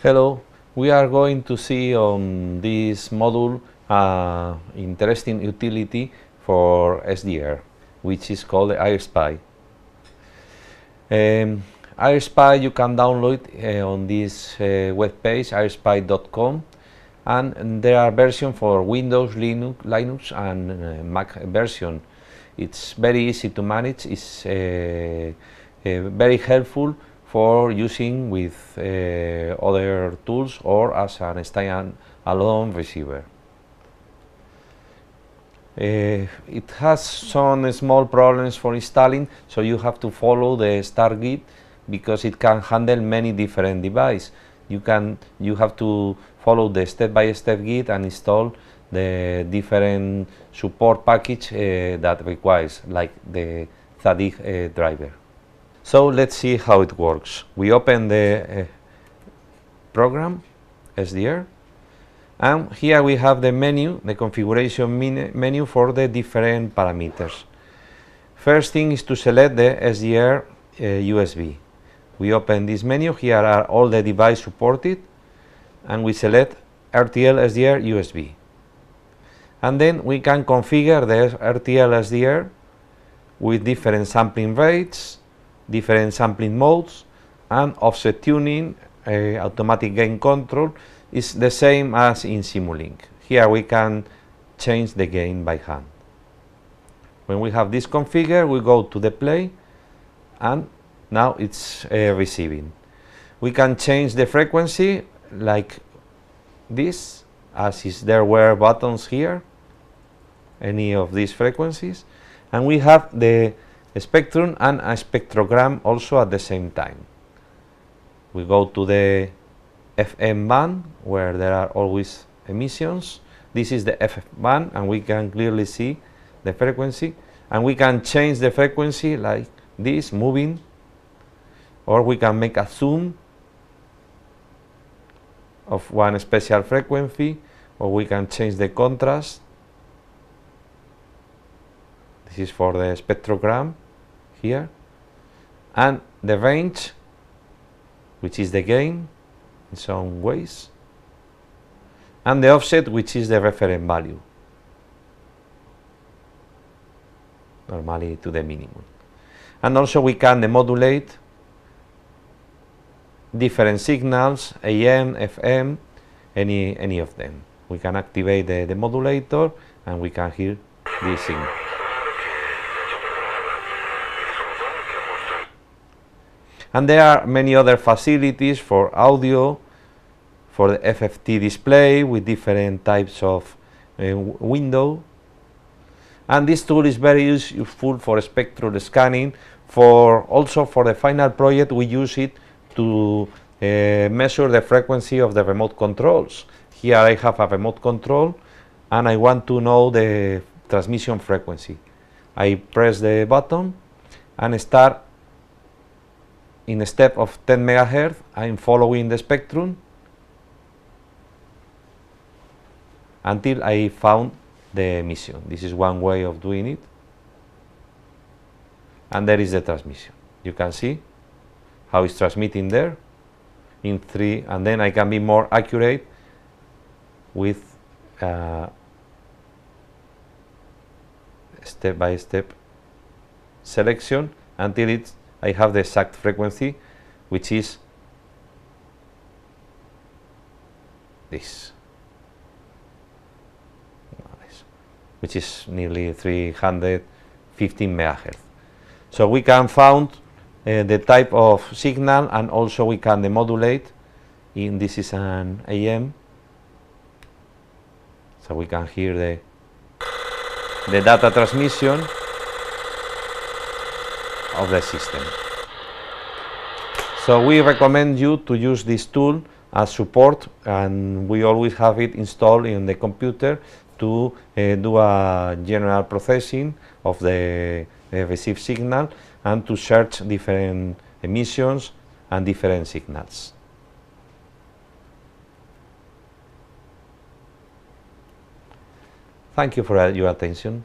Hello, we are going to see on this module interesting utility for SDR, which is called the AirSpy. AirSpy you can download on this web page, airspy.com, and there are versions for Windows, Linux and Mac version. It's very easy to manage, it's very helpful for using with other tools or as an standalone receiver. It has some small problems for installing, so you have to follow the start guide because it can handle many different devices. You have to follow the step-by-step guide and install the different support package that requires, like the THADIG driver. So let's see how it works. We open the program, SDR, and here we have the menu, the configuration menu for the different parameters. First thing is to select the SDR USB. We open this menu, here are all the devices supported, and we select RTL SDR USB. And then we can configure the RTL SDR with different sampling rates, different sampling modes, and offset tuning, automatic gain control is the same as in Simulink. Here we can change the gain by hand. When we have this configured, we go to the play, and now it's receiving. We can change the frequency like this, as is there were buttons here, any of these frequencies, and we have the spectrum and a spectrogram also at the same time. We go to the FM band where there are always emissions. This is the FM band and we can clearly see the frequency, and we can change the frequency like this, moving, or we can make a zoom of one special frequency, or we can change the contrast. This is for the spectrogram here, and the range, which is the gain in some ways, and the offset, which is the reference value, normally to the minimum. And also we can demodulate different signals, AM, FM, any of them. We can activate the demodulator and we can hear this signal. And there are many other facilities for audio, for the FFT display with different types of window. And this tool is very useful for spectral scanning. Also for the final project, we use it to measure the frequency of the remote controls. Here I have a remote control and I want to know the transmission frequency. I press the button and start in a step of 10 MHz. I'm following the spectrum until I found the emission. This is one way of doing it. And there is the transmission. You can see how it's transmitting there in 3, and then I can be more accurate with step-by-step selection until I have the exact frequency, which is this, which is nearly 315 MHz. So we can find the type of signal, and also we can demodulate. This is an AM, so we can hear the data transmission of the system. So we recommend you to use this tool as support, and we always have it installed in the computer to do a general processing of the received signal and to search different emissions and different signals. Thank you for your attention.